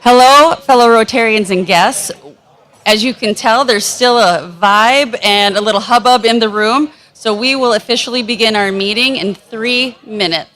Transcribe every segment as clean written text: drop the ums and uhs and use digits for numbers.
Hello, fellow Rotarians and guests. As you can tell, there's still a vibe and a little hubbub in the room, so we will officially begin our meeting in 3 minutes.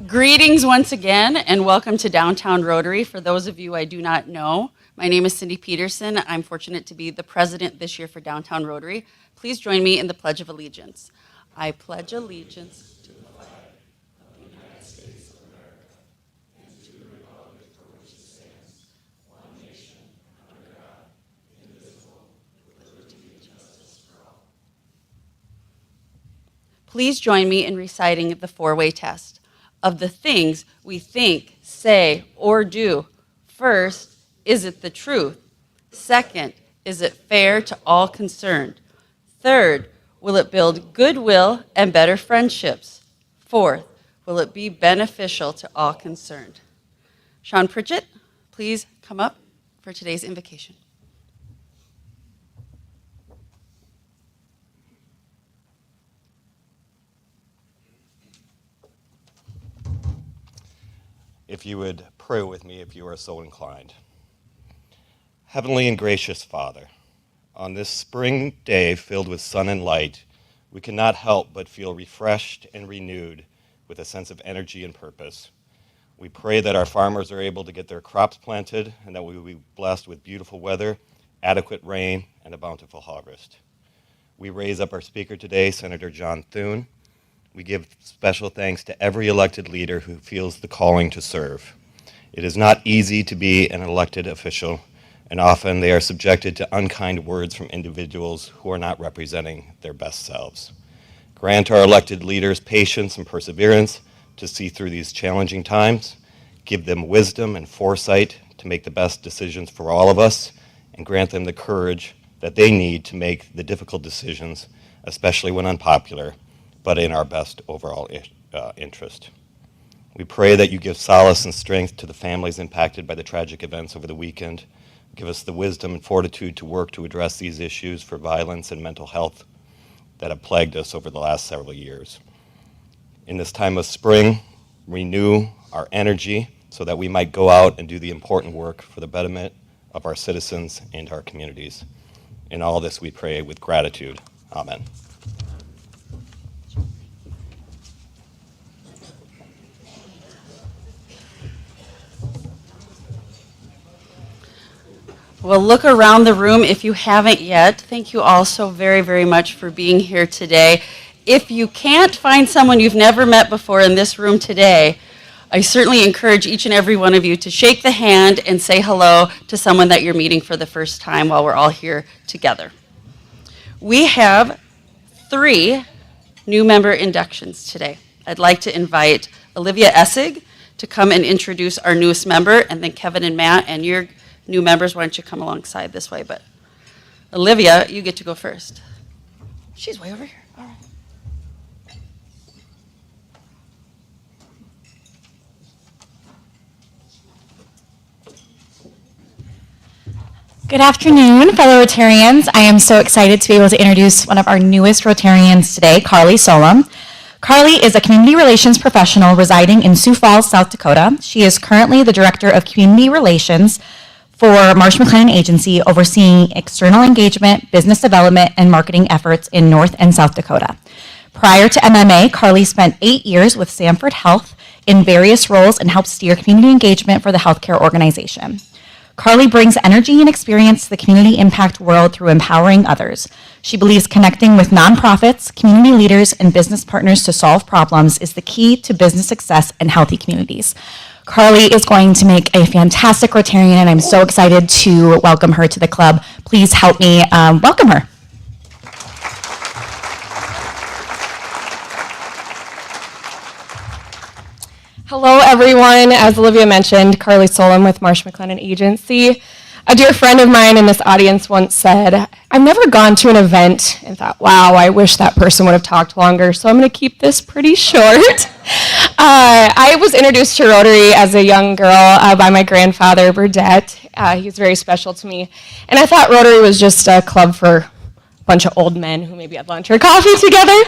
Greetings once again, and welcome to Downtown Rotary. For those of you I do not know, my name is Cindy Peterson. I'm fortunate to be the president this year for Downtown Rotary. Please join me in the Pledge of Allegiance. I pledge allegiance to the flag of the United States of America and to the republic for which it stands, one nation, under God, indivisible, with liberty and justice for all. Please join me in reciting the four-way test. Of the things we think, say, or do, first, is it the truth? Second, is it fair to all concerned? Third, will it build goodwill and better friendships? Fourth, will it be beneficial to all concerned? Sean Pritchett, please come up for today's invocation. If you would pray with me if you are so inclined. Heavenly and gracious Father, on this spring day filled with sun and light, we cannot help but feel refreshed and renewed with a sense of energy and purpose. We pray that our farmers are able to get their crops planted and that we will be blessed with beautiful weather, adequate rain, and a bountiful harvest. We raise up our speaker today, Senator John Thune. We give special thanks to every elected leader who feels the calling to serve. It is not easy to be an elected official, and often they are subjected to unkind words from individuals who are not representing their best selves. Grant our elected leaders patience and perseverance to see through these challenging times. Give them wisdom and foresight to make the best decisions for all of us, and grant them the courage that they need to make the difficult decisions, especially when unpopular, but in our best overall interest. We pray that you give solace and strength to the families impacted by the tragic events over the weekend. Give us the wisdom and fortitude to work to address these issues for violence and mental health that have plagued us over the last several years. In this time of spring, renew our energy so that we might go out and do the important work for the betterment of our citizens and our communities. In all this we pray with gratitude. Amen. Well, look around the room if you haven't yet. Thank you all so very, very much for being here today. If you can't find someone you've never met before in this room today, I certainly encourage each and every one of you to shake the hand and say hello to someone that you're meeting for the first time while we're all here together. We have 3 new member inductions today. I'd like to invite Olivia Essig to come and introduce our newest member, and then Kevin and Matt and your new members, why don't you come alongside this way? But Olivia, you get to go first. She's way over here. All right. Good afternoon, fellow Rotarians. I am so excited to be able to introduce one of our newest Rotarians today, Carly Solom. Carly is a community relations professional residing in Sioux Falls, South Dakota. She is currently the Director of Community Relations for Marsh McLennan Agency, overseeing external engagement, business development, and marketing efforts in North and South Dakota. Prior to MMA, Carly spent 8 years with Sanford Health in various roles and helped steer community engagement for the healthcare organization. Carly brings energy and experience to the community impact world through empowering others. She believes connecting with nonprofits, community leaders, and business partners to solve problems is the key to business success and healthy communities. Carly is going to make a fantastic Rotarian, and I'm so excited to welcome her to the club. Please help me welcome her. Hello, everyone. As Olivia mentioned, Carly Solom with Marsh McLennan Agency. A dear friend of mine in this audience once said, I've never gone to an event and thought, wow, I wish that person would have talked longer, so I'm going to keep this pretty short. I was introduced to Rotary as a young girl by my grandfather, Burdette. He's very special to me. And I thought Rotary was just a club for bunch of old men who maybe had lunch or coffee together.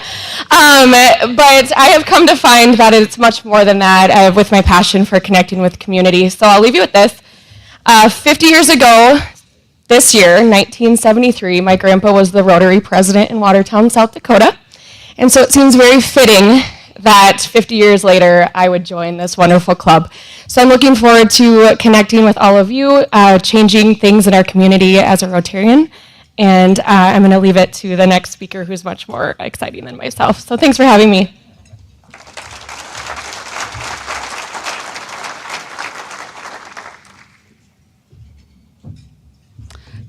But I have come to find that it's much more than that with my passion for connecting with community. So I'll leave you with this. 50 years ago, this year, 1973, my grandpa was the Rotary president in Watertown, South Dakota. And so it seems very fitting that 50 years later, I would join this wonderful club. So I'm looking forward to connecting with all of you, changing things in our community as a Rotarian. And I'm going to leave it to the next speaker, who's much more exciting than myself. So thanks for having me.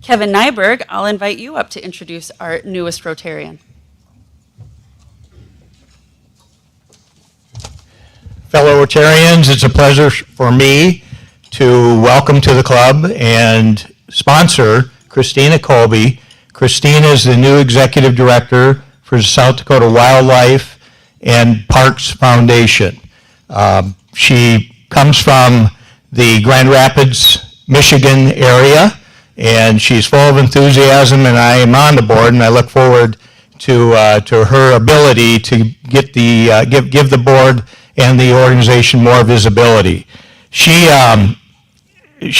Kevin Nyberg, I'll invite you up to introduce our newest Rotarian. Fellow Rotarians, it's a pleasure for me to welcome to the club and sponsor Christina Colby. Christina is the new Executive Director for the South Dakota Wildlife and Parks Foundation. She comes from the Grand Rapids, Michigan area, and she's full of enthusiasm, and I am on the board, and I look forward to her ability to get give the board and the organization more visibility. She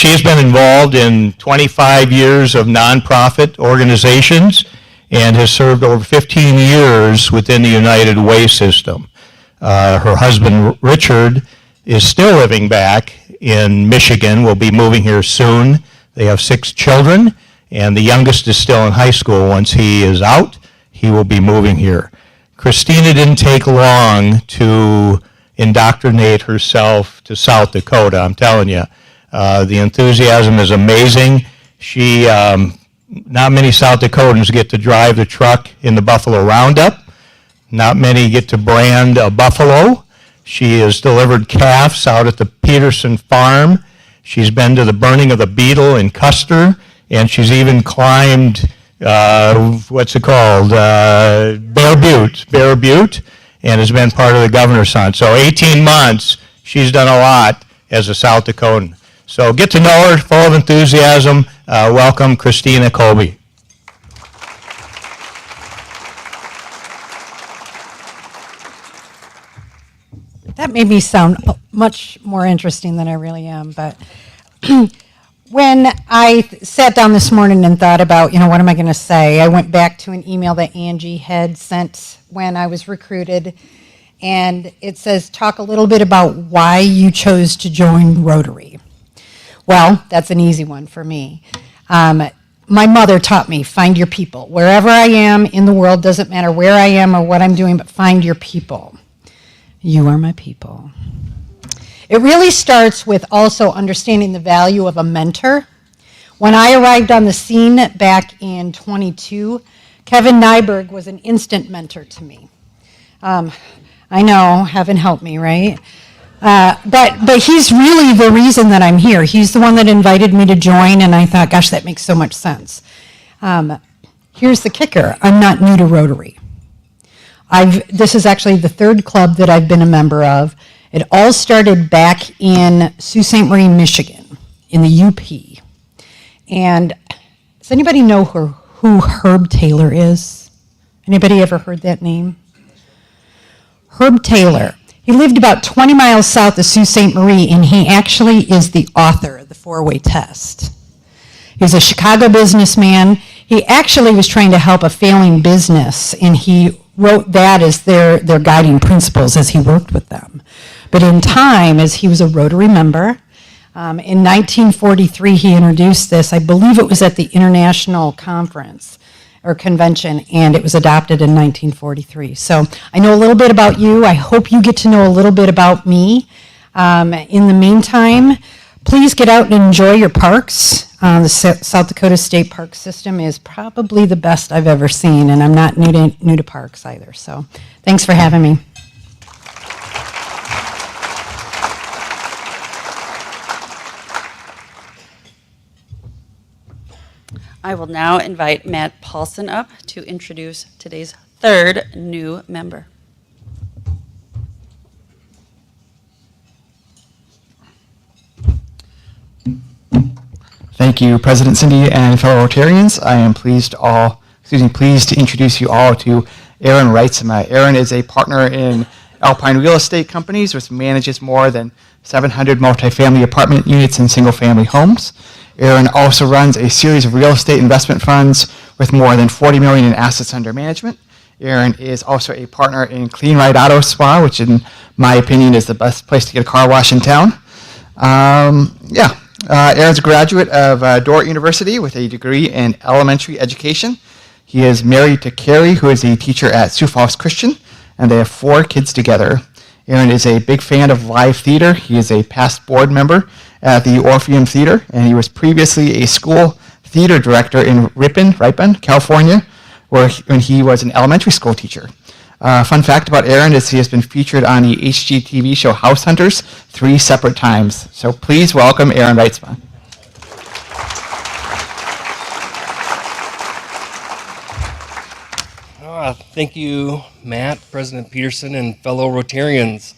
has been involved in 25 years of nonprofit organizations, and has served over 15 years within the United Way system. Her husband, Richard, is still living back in Michigan, will be moving here soon. They have 6 children, and the youngest is still in high school. Once he is out, he will be moving here. Christina didn't take long to indoctrinate herself to South Dakota, I'm telling you. The enthusiasm is amazing. She, not many South Dakotans get to drive the truck in the Buffalo Roundup. Not many get to brand a buffalo. She has delivered calves out at the Peterson farm. She's been to the burning of the Beetle in Custer, and she's even climbed, what's it called, Bear Butte, and has been part of the governor's hunt. So 18 months, she's done a lot as a South Dakotan. So get to know her, full of enthusiasm. Welcome, Christina Colby. That made me sound much more interesting than I really am, but when I sat down this morning and thought about, what am I going to say, I went back to an email that Angie had sent when I was recruited, and it says, talk a little bit about why you chose to join Rotary. Well, that's an easy one for me. My mother taught me, find your people. Wherever I am in the world, doesn't matter where I am or what I'm doing, but find your people. You are my people. It really starts with also understanding the value of a mentor. When I arrived on the scene back in 22, Kevin Nyberg was an instant mentor to me. I know, heaven help me, right? But he's really the reason that I'm here. He's the one that invited me to join, and I thought, gosh, that makes so much sense. Here's the kicker. I'm not new to Rotary. This is actually the 3rd club that I've been a member of. It all started back in Sault Ste. Marie, Michigan, in the UP. And does anybody know who Herb Taylor is? Anybody ever heard that name? Herb Taylor. He lived about 20 miles south of Sault Ste. Marie, and he actually is the author of the 4-way test. He's a Chicago businessman. He actually was trying to help a failing business, and he wrote that as their guiding principles as he worked with them. But in time, as he was a Rotary member, in 1943 he introduced this. I believe it was at the International Conference or Convention, and it was adopted in 1943. So I know a little bit about you. I hope you get to know a little bit about me. In the meantime, please get out and enjoy your parks. The South Dakota State Park System is probably the best I've ever seen, and I'm not new to parks either. So thanks for having me. I will now invite Matt Paulson up to introduce today's 3rd new member. Thank you, President Cindy and fellow Rotarians. I am pleased to introduce you all to Aaron Reitzema. Aaron is a partner in Alpine Real Estate Companies, which manages more than 700 multifamily apartment units and single-family homes. Aaron also runs a series of real estate investment funds with more than $40 million in assets under management. Aaron is also a partner in Clean Ride Auto Spa, which in my opinion is the best place to get a car wash in town. Aaron's a graduate of Dordt University with a degree in elementary education. He is married to Carrie, who is a teacher at Sioux Falls Christian, and they have 4 kids together. Aaron is a big fan of live theater. He is a past board member at the Orpheum Theater, and he was previously a school theater director in Ripon, California, when he was an elementary school teacher. Fun fact about Aaron is he has been featured on the HGTV show House Hunters 3 separate times. So please welcome Aaron Reitzema. Thank you, Matt, President Peterson, and fellow Rotarians.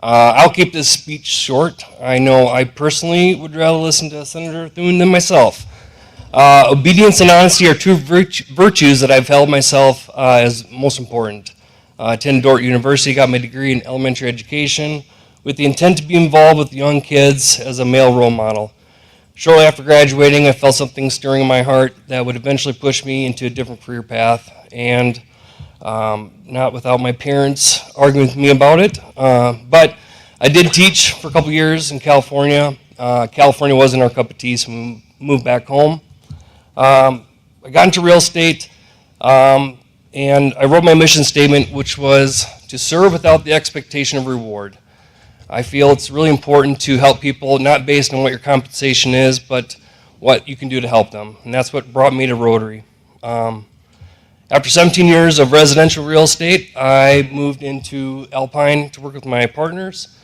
I'll keep this speech short. I know I personally would rather listen to Senator Thune than myself. Obedience and honesty are 2 virtues that I've held myself as most important. I attended Dordt University, got my degree in elementary education with the intent to be involved with young kids as a male role model. Shortly after graduating, I felt something stirring in my heart that would eventually push me into a different career path, and not without my parents arguing with me about it. But I did teach for a couple years in California. California wasn't our cup of tea, so we moved back home. I got into real estate, and I wrote my mission statement, which was to serve without the expectation of reward. I feel it's really important to help people, not based on what your compensation is, but what you can do to help them. And that's what brought me to Rotary. After 17 years of residential real estate, I moved into Alpine to work with my partners.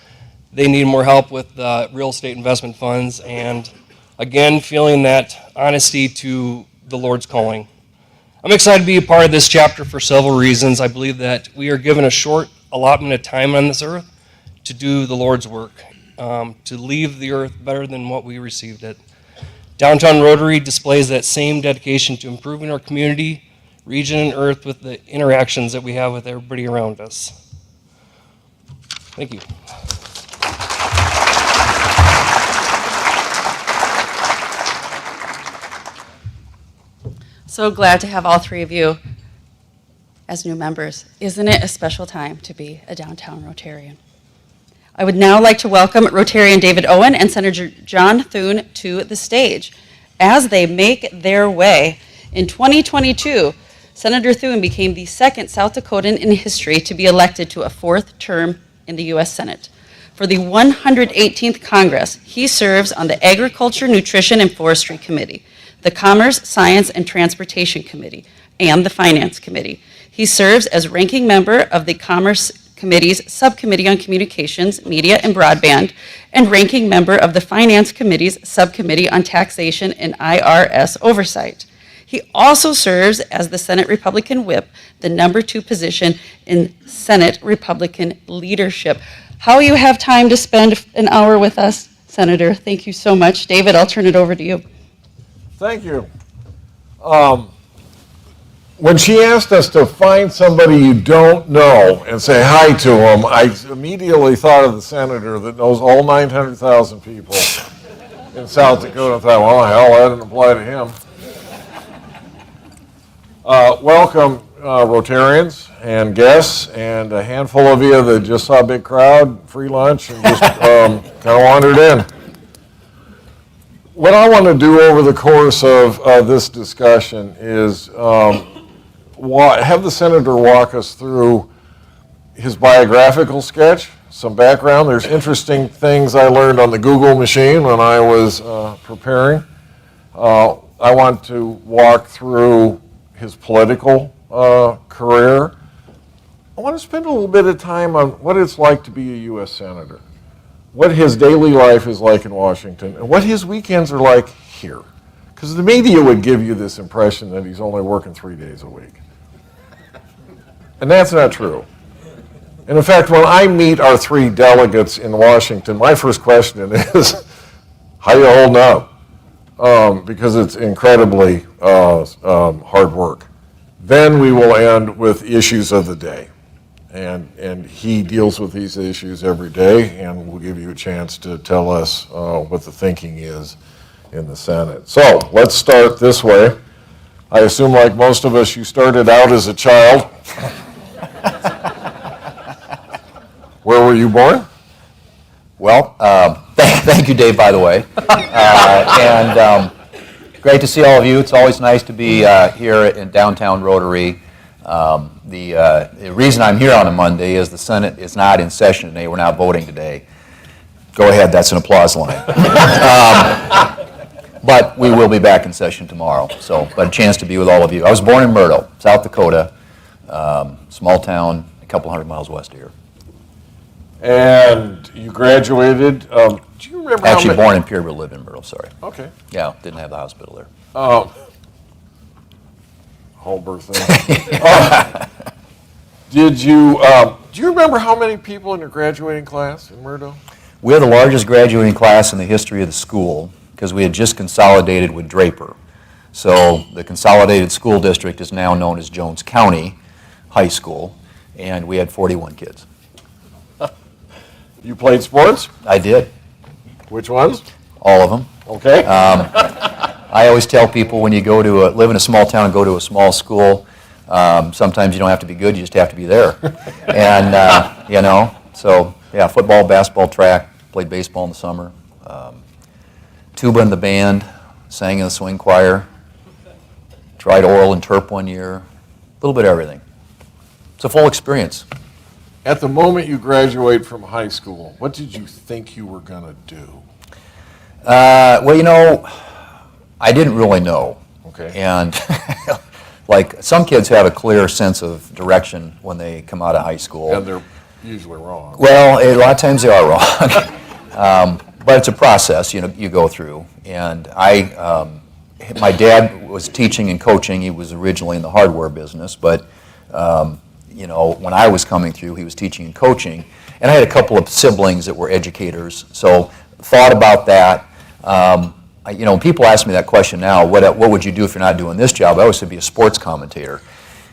They need more help with real estate investment funds, and again, feeling that honesty to the Lord's calling. I'm excited to be a part of this chapter for several reasons. I believe that we are given a short allotment of time on this earth to do the Lord's work, to leave the earth better than what we received it. Downtown Rotary displays that same dedication to improving our community, region, and earth with the interactions that we have with everybody around us. Thank you. So glad to have all three of you as new members. Isn't it a special time to be a downtown Rotarian? I would now like to welcome Rotarian David Owen and Senator John Thune to the stage as they make their way. In 2022, Senator Thune became the second South Dakotan in history to be elected to a fourth term in the U.S. Senate. For the 118th Congress, he serves on the Agriculture, Nutrition, and Forestry Committee, the Commerce, Science, and Transportation Committee, and the Finance Committee. He serves as ranking member of the Commerce Committee's Subcommittee on Communications, Media, and Broadband, and ranking member of the Finance Committee's Subcommittee on Taxation and IRS Oversight. He also serves as the Senate Republican Whip, the #2 position in Senate Republican leadership. How you have time to spend an hour with us, Senator. Thank you so much. David, I'll turn it over to you. Thank you. When she asked us to find somebody you don't know and say hi to them, I immediately thought of the senator that knows all 900,000 people in South Dakota. I thought, well, hell, that didn't apply to him. Welcome, Rotarians and guests, and a handful of you that just saw a big crowd, free lunch, and just kind of wandered in. What I want to do over the course of this discussion is have the senator walk us through his biographical sketch, some background. There's interesting things I learned on the Google machine when I was preparing. I want to walk through his political career. I want to spend a little bit of time on what it's like to be a U.S. Senator, what his daily life is like in Washington, and what his weekends are like here. Because the media would give you this impression that he's only working 3 days a week. And that's not true. And in fact, when I meet our 3 delegates in Washington, my first question is, how you holding up? Because it's incredibly hard work. Then we will end with issues of the day. And he deals with these issues every day, and we'll give you a chance to tell us what the thinking is in the Senate. So let's start this way. I assume, like most of us, you started out as a child. Where were you born? Well, thank you, Dave, by the way. Great to see all of you. It's always nice to be here in downtown Rotary. The reason I'm here on a Monday is the Senate is not in session today. We're not voting today. Go ahead, that's an applause line. But we will be back in session tomorrow. But a chance to be with all of you. I was born in Myrtle, South Dakota, small town, a couple hundred miles west of here. And you graduated, do you remember Actually born in Pierreville, lived in Myrtle, sorry. Okay. Yeah, didn't have the hospital there. Whole birth thing. Do you remember how many people in your graduating class in Murdo? We had the largest graduating class in the history of the school because we had just consolidated with Draper. So the consolidated school district is now known as Jones County High School, and we had 41 kids. You played sports? I did. Which ones? All of them. Okay? I always tell people when you live in a small town and go to a small school, sometimes you don't have to be good, you just have to be there. And, so yeah, football, basketball, track, played baseball in the summer, tuba in the band, sang in the swing choir, tried oral and terp one year, a little bit of everything. It's a full experience. At the moment you graduate from high school, what did you think you were going to do? Well, I didn't really know. Okay. And like some kids have a clear sense of direction when they come out of high school. And they're usually wrong. Well, a lot of times they are wrong. But it's a process, you go through. And my dad was teaching and coaching. He was originally in the hardware business, but when I was coming through, he was teaching and coaching. And I had a couple of siblings that were educators, so thought about that. People ask me that question now, what would you do if you're not doing this job? I always said be a sports commentator,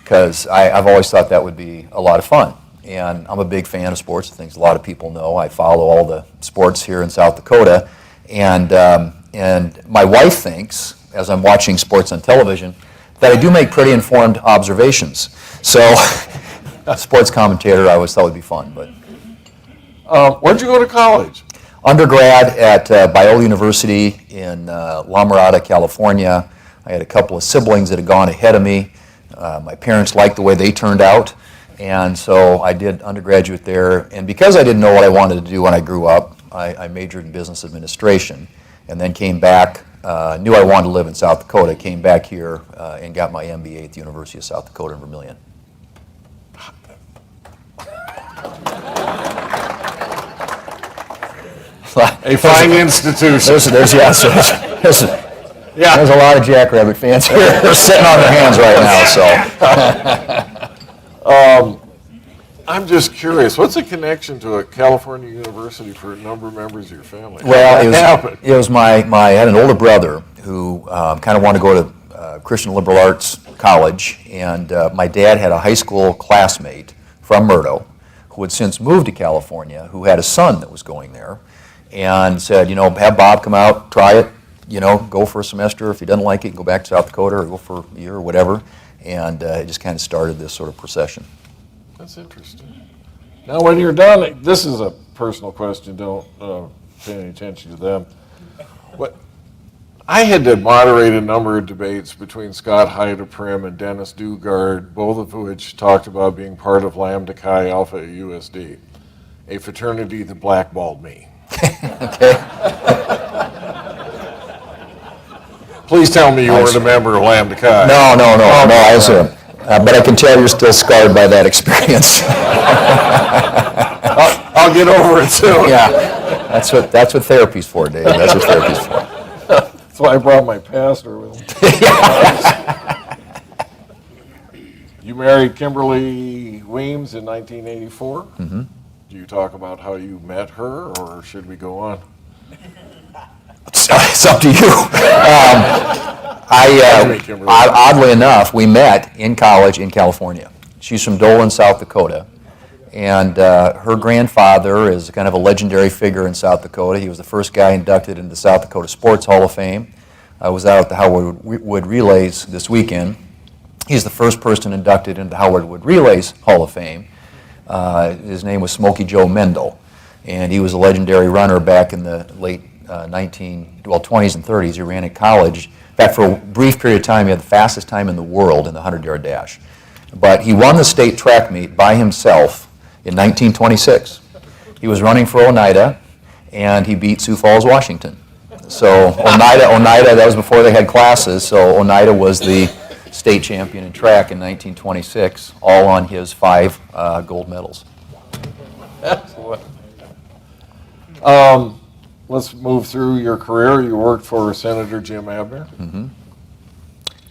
because I've always thought that would be a lot of fun. And I'm a big fan of sports, things a lot of people know. I follow all the sports here in South Dakota. And my wife thinks, as I'm watching sports on television, that I do make pretty informed observations. So sports commentator I always thought would be fun. But Where'd you go to college? undergrad at Biola University in La Mirada, California. I had a couple of siblings that had gone ahead of me. My parents liked the way they turned out, and so I did undergraduate there. And because I didn't know what I wanted to do when I grew up, I majored in business administration, and then came back, knew I wanted to live in South Dakota, came back here and got my MBA at the University of South Dakota in Vermilion. A fine institution. There's a lot of Jackrabbit fans here. They're sitting on their hands right now. So, I'm just curious, what's the connection to a California university for a number of members of your family? well, How did that happen? it was I had an older brother who kind of wanted to go to Christian liberal arts college, and my dad had a high school classmate from Murdo who had since moved to California, who had a son that was going there, and said, have Bob come out, try it, go for a semester. If he doesn't like it, go back to South Dakota or go for a year or whatever. And it just kind of started this sort of procession. That's interesting. Now, when you're done, this is a personal question, don't pay any attention to them. I had to moderate a number of debates between Scott Heideprim and Dennis Dugard, both of which talked about being part of Lambda Chi Alpha at USD, a fraternity that blackballed me. Okay. Please tell me you weren't a member of Lambda Chi. No, I wasn't. But I can tell you're still scarred by that experience. I'll get over it soon. Yeah, that's what therapy's for, Dave. That's what therapy's for. That's why I brought my pastor with me. You married Kimberly Weems in 1984. Mm-hmm. Do you talk about how you met her, or should we go on? It's up to you. Oddly enough, we met in college in California. She's from Dolan, South Dakota, and her grandfather is kind of a legendary figure in South Dakota. He was the first guy inducted into the South Dakota Sports Hall of Fame. I was out at the Howard Wood Relays this weekend. He's the first person inducted into the Howard Wood Relays Hall of Fame. His name was Smokey Joe Mendel, and he was a legendary runner back in the late 20s and 30s. He ran at college. In fact, for a brief period of time, he had the fastest time in the world in the 100-yard dash. But he won the state track meet by himself in 1926. He was running for Oneida, and he beat Sioux Falls, Washington. So Oneida, that was before they had classes, so Oneida was the state champion in track in 1926, all on his 5 gold medals. Excellent. Let's move through your career. You worked for Senator Jim Abner. Mm-hmm.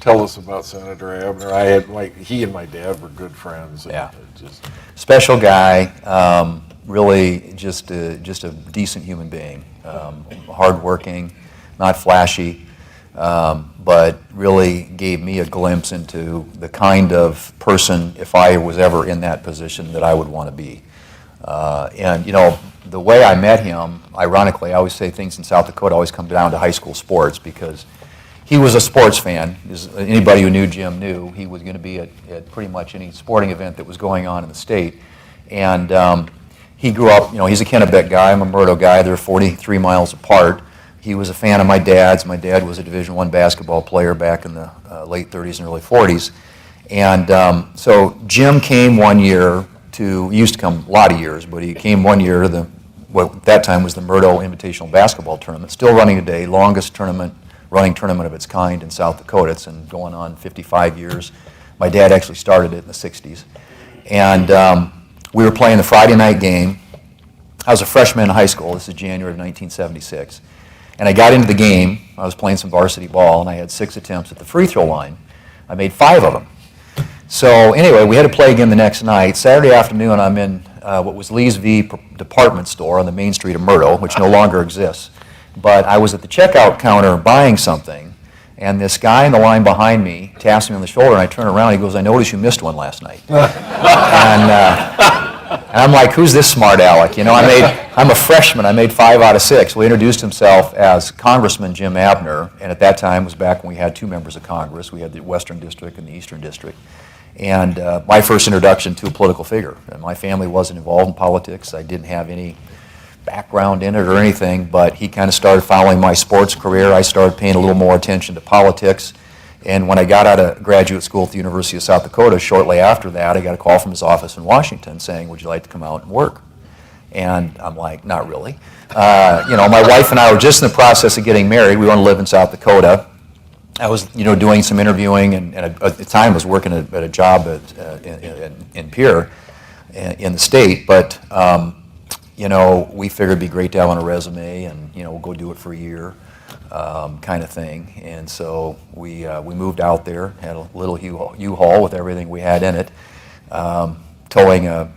Tell us about Senator Abner. He and my dad were good friends. Yeah. Special guy, really just a decent human being, hardworking, not flashy, but really gave me a glimpse into the kind of person, if I was ever in that position, that I would want to be. And the way I met him, ironically, I always say things in South Dakota always come down to high school sports, because he was a sports fan. As anybody who knew Jim knew, he was going to be at pretty much any sporting event that was going on in the state. And he grew up, he's a Kennebec guy, I'm a Murdo guy. They're 43 miles apart. He was a fan of my dad's. My dad was a Division I basketball player back in the late 30s and early 40s. And so Jim came one year he used to come a lot of years, but he came one year to what at that time was the Murdo Invitational Basketball Tournament, still running today, longest running tournament of its kind in South Dakota. It's been going on 55 years. My dad actually started it in the 60s. And we were playing the Friday night game. I was a freshman in high school. This is January of 1976. And I got into the game. I was playing some varsity ball, and I had 6 attempts at the free throw line. I made 5 of them. So anyway, we had to play again the next night. Saturday afternoon, I'm in what was Lee's V department store on the main street of Murdo, which no longer exists. But I was at the checkout counter buying something, and this guy in the line behind me taps me on the shoulder, and I turn around, and he goes, "I noticed you missed one last night." And I'm like, "Who's this smart aleck?" I'm a freshman. I made 5 out of 6. Well, he introduced himself as Congressman Jim Abner, and at that time was back when we had 2 members of Congress. We had the Western District and the Eastern District. And my first introduction to a political figure. And my family wasn't involved in politics. I didn't have any background in it or anything, but he kind of started following my sports career. I started paying a little more attention to politics. And when I got out of graduate school at the University of South Dakota, shortly after that, I got a call from his office in Washington saying, "Would you like to come out and work?" And I'm like, "Not really." My wife and I were just in the process of getting married. We want to live in South Dakota. I was, doing some interviewing, and at the time I was working at a job in Pierre in the state. But, we figured it'd be great to have on a resume, and, we'll go do it for a year, kind of thing. And so we moved out there, had a little U-Haul with everything we had in it, towing a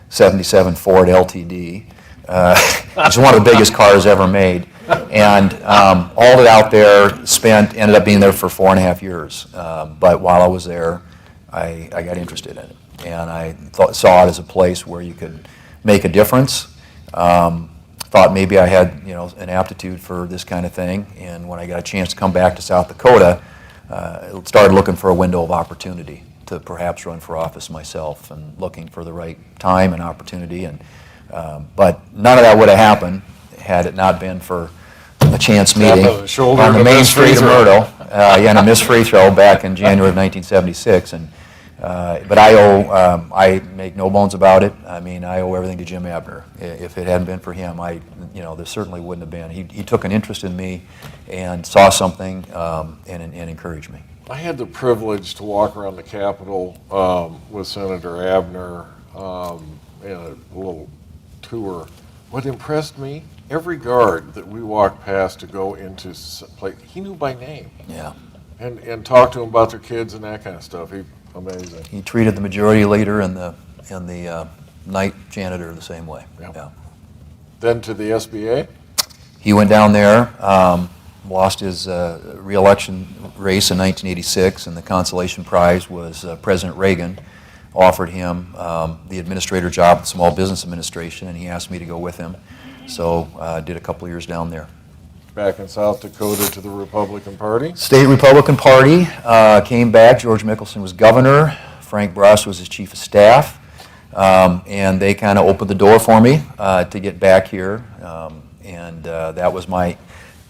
77 Ford LTD. It's one of the biggest cars ever made. And hauled it out there, ended up being there for 4.5 years. But while I was there, I got interested in it. And I saw it as a place where you could make a difference. Thought maybe I had, an aptitude for this kind of thing. And when I got a chance to come back to South Dakota, started looking for a window of opportunity to perhaps run for office myself, and looking for the right time and opportunity. But none of that would have happened had it not been for a chance meeting on the main street of Murdo, and a missed free throw back in January of 1976. But I make no bones about it. I mean, I owe everything to Jim Abner. If it hadn't been for him, there certainly wouldn't have been. He took an interest in me and saw something and encouraged me. I had the privilege to walk around the Capitol with Senator Abner in a little tour. What impressed me, every guard that we walked past to go into place, he knew by name. Yeah. And talked to them about their kids and that kind of stuff. Amazing. He treated the majority leader and the night janitor the same way. Yeah. Then to the SBA? He went down there, lost his re-election race in 1986, and the consolation prize was President Reagan offered him the administrator job at the Small Business Administration, and he asked me to go with him. So I did a couple of years down there. Back in South Dakota to the Republican Party? State Republican Party, came back. George Mickelson was governor. Frank Bruss was his chief of staff. And they kind of opened the door for me to get back here. And that was my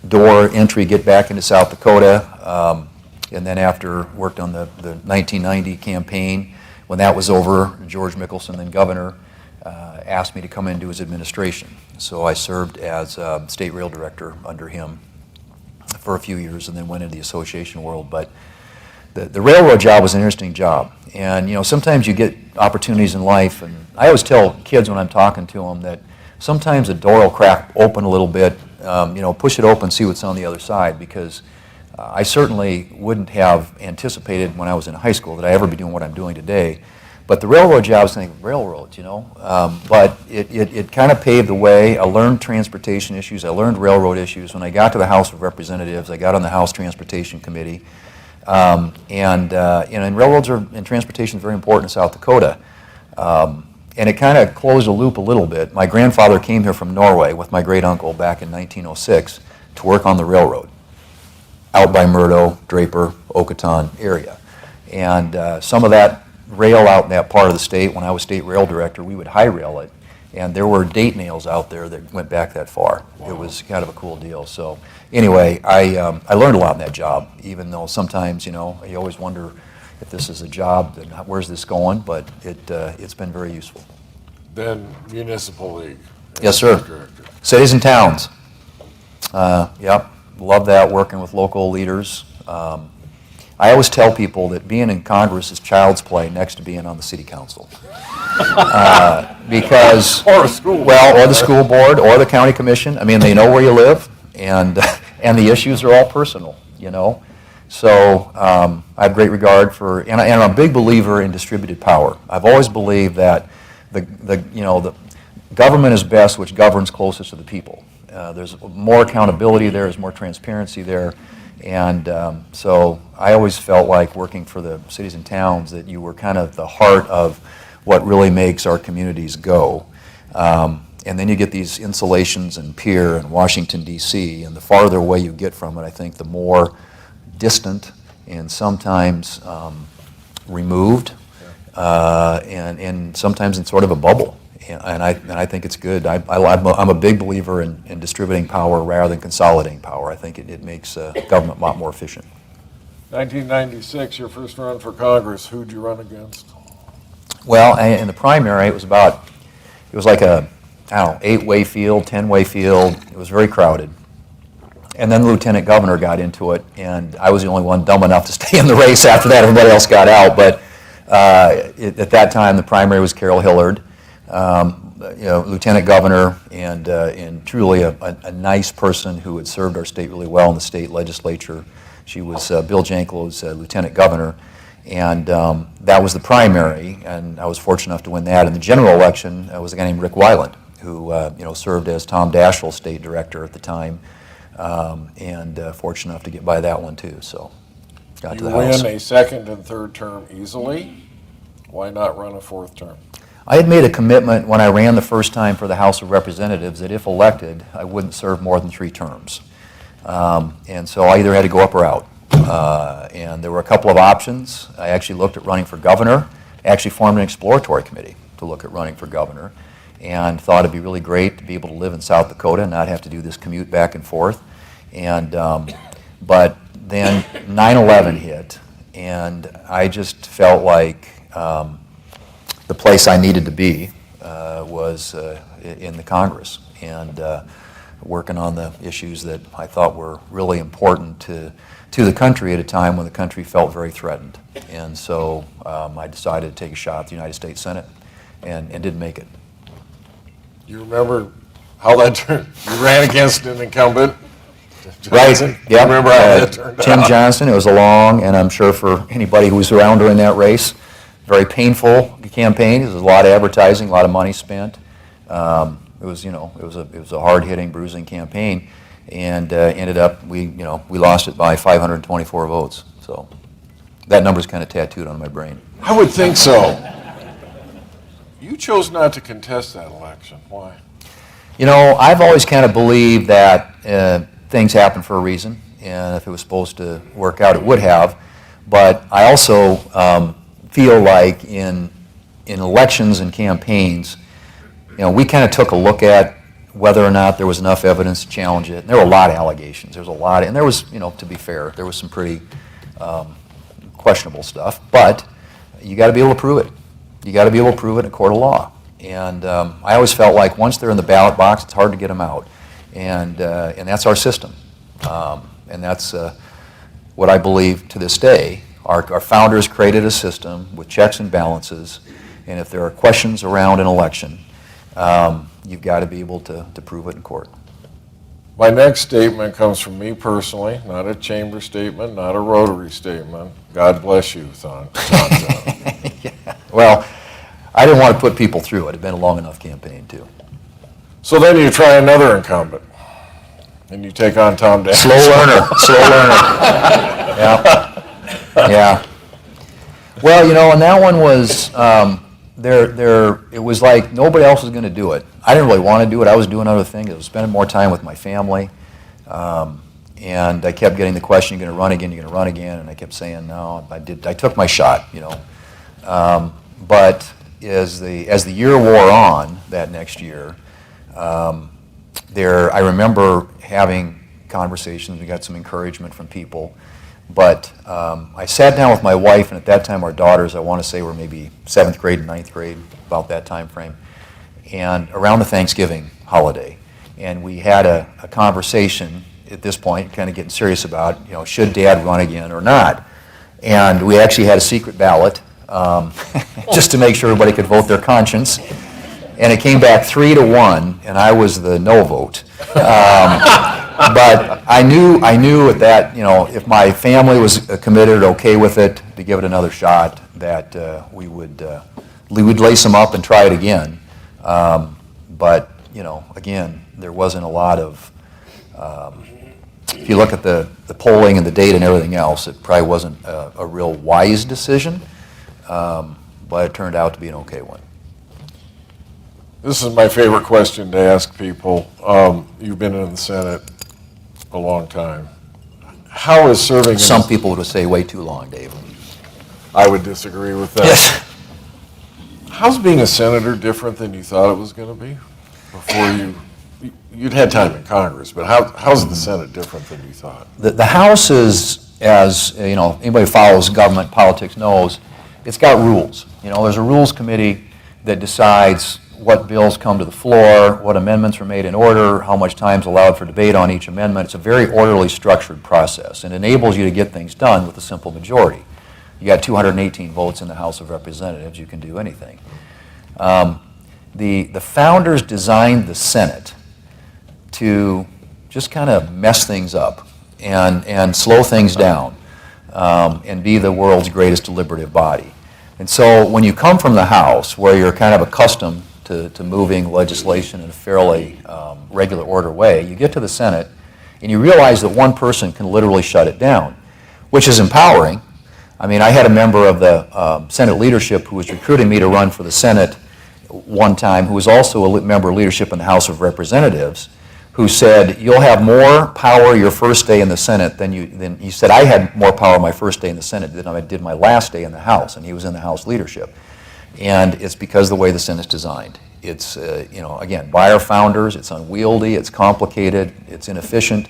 door entry, get back into South Dakota. And then after worked on the 1990 campaign, when that was over, George Mickelson, then governor, asked me to come into his administration. So I served as state rail director under him for a few years, and then went into the association world. But the railroad job was an interesting job. And sometimes you get opportunities in life, and I always tell kids when I'm talking to them that sometimes a door will crack open a little bit, push it open, see what's on the other side, because I certainly wouldn't have anticipated when I was in high school that I'd ever be doing what I'm doing today. But the railroad job, I was thinking, railroads, but it kind of paved the way. I learned transportation issues. I learned railroad issues. When I got to the House of Representatives, I got on the House Transportation Committee. And railroads and transportation is very important in South Dakota. And it kind of closed a loop a little bit. My grandfather came here from Norway with my great uncle back in 1906 to work on the railroad out by Murdo, Draper, Okoton area. And some of that rail out in that part of the state, when I was state rail director, we would high rail it. And there were date nails out there that went back that far. Wow. It was kind of a cool deal. So anyway, I learned a lot in that job, even though sometimes, you always wonder if this is a job, then where's this going? But it's been very useful. Then Municipal League. Yes, sir. Director. Cities and towns. Yep, love that, working with local leaders. I always tell people that being in Congress is child's play next to being on the city council. Because, Or a school. well, or the school board, or the county commission. I mean, they know where you live, and the issues are all personal, So I have great regard for, and I'm a big believer in distributed power. I've always believed that the government is best which governs closest to the people. There's more accountability there, there's more transparency there, and so I always felt like working for the cities and towns that you were kind of the heart of what really makes our communities go. And then you get these insulations in Pierre and Washington, D.C., and the farther away you get from it, I think the more distant and sometimes removed, and sometimes in sort of a bubble. And I think it's good. I'm a big believer in distributing power rather than consolidating power. I think it makes government a lot more efficient. 1996, your first run for Congress. Who'd you run against? Well, in the primary, it was like a, 8-way field, 10-way field. It was very crowded. And then the lieutenant governor got into it, and I was the only one dumb enough to stay in the race. After that, everybody else got out. But at that time, the primary was Carol Hillard, lieutenant governor, and truly a nice person who had served our state really well in the state legislature. She was Bill Janklow's lieutenant governor, and that was the primary, and I was fortunate enough to win that. In the general election, was a guy named Rick Weiland, who served as Tom Daschle's state director at the time. And fortunate enough to get by that one too. So got to the House. You win a second and third term easily. Why not run a fourth term? I had made a commitment when I ran the first time for the House of Representatives that if elected, I wouldn't serve more than 3 terms. And so I either had to go up or out. And there were a couple of options. I actually looked at running for governor. I actually formed an exploratory committee to look at running for governor, and thought it'd be really great to be able to live in South Dakota and not have to do this commute back and forth. And but then 9/11 hit, and I just felt like the place I needed to be was in the Congress, and working on the issues that I thought were really important to the country at a time when the country felt very threatened. And so I decided to take a shot at the United States Senate, and didn't make it. You remember how that turned? You ran against an incumbent, Johnson. Right. Yeah. Remember how that turned out? Tim Johnson. It was a long, and I'm sure for anybody who was around during that race, very painful campaign. There was a lot of advertising, a lot of money spent. It was a hard-hitting, bruising campaign, and ended up we lost it by 524 votes. So that number's kind of tattooed on my brain. I would think so. You chose not to contest that election. Why? I've always kind of believed that things happen for a reason, and if it was supposed to work out, it would have. But I also feel like in elections and campaigns, we kind of took a look at whether or not there was enough evidence to challenge it. And there were a lot of allegations. There was a lot, and there was, to be fair, there was some pretty questionable stuff. But you got to be able to prove it. You got to be able to prove it in a court of law. And I always felt like once they're in the ballot box, it's hard to get them out. And that's our system. And that's what I believe to this day. Our founders created a system with checks and balances. And if there are questions around an election, you've got to be able to prove it in court. My next statement comes from me personally, not a chamber statement, not a Rotary statement. God bless you, John Thune. Yeah. Well, I didn't want to put people through it. It had been a long enough campaign, too. So then you try another incumbent, and you take on Tom Daschle. Slow learner. Yeah. Yeah. Well, and that one was, it was like nobody else was going to do it. I didn't really want to do it. I was doing other things. I was spending more time with my family. And I kept getting the question, you're going to run again, you're going to run again. And I kept saying, no, I took my shot, you know. But as the year wore on, that next year, I remember having conversations. We got some encouragement from people. But I sat down with my wife, and at that time our daughters, I want to say, were maybe 7th grade and 9th grade, about that time frame, and around the Thanksgiving holiday. And we had a conversation at this point, kind of getting serious about, you know, should Dad run again or not? And we actually had a secret ballot just to make sure everybody could vote their conscience. And it came back 3-1, and I was the no vote. But I knew at that, you know, if my family was committed, okay with it, to give it another shot, that we would lace them up and try it again. But, you know, again, there wasn't a lot of, if you look at the polling and the data and everything else, it probably wasn't a real wise decision, but it turned out to be an okay one. This is my favorite question to ask people. You've been in the Senate a long time. How is serving? Some people would say way too long, Dave. I would disagree with that. Yes. How's being a senator different than you thought it was going to be before you'd had time in Congress, but how's the Senate different than you thought? The House is, as you know, anybody who follows government politics knows, it's got rules. You know, there's a rules committee that decides what bills come to the floor, what amendments are made in order, how much time is allowed for debate on each amendment. It's a very orderly, structured process, and enables you to get things done with a simple majority. You got 218 votes in the House of Representatives, you can do anything. The founders designed the Senate to just kind of mess things up and slow things down and be the world's greatest deliberative body. And so when you come from the House, where you're kind of accustomed to moving legislation in a fairly regular order way, you get to the Senate and you realize that one person can literally shut it down, which is empowering. I mean, I had a member of the Senate leadership who was recruiting me to run for the Senate one time, who was also a member of leadership in the House of Representatives, who said, you'll have more power your first day in the Senate than he said, I had more power my first day in the Senate than I did my last day in the House, and he was in the House leadership. And it's because of the way the Senate's designed. It's, you know, again, by our founders, it's unwieldy, it's complicated, it's inefficient,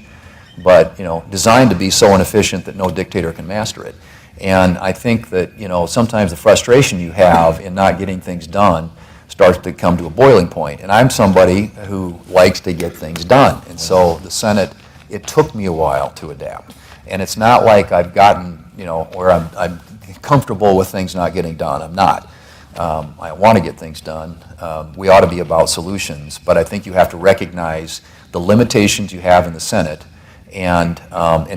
but, you know, designed to be so inefficient that no dictator can master it. And I think that, you know, sometimes the frustration you have in not getting things done starts to come to a boiling point. And I'm somebody who likes to get things done. And so the Senate, it took me a while to adapt. And it's not like I've gotten, you know, where I'm comfortable with things not getting done. I'm not. I want to get things done. We ought to be about solutions, but I think you have to recognize the limitations you have in the Senate and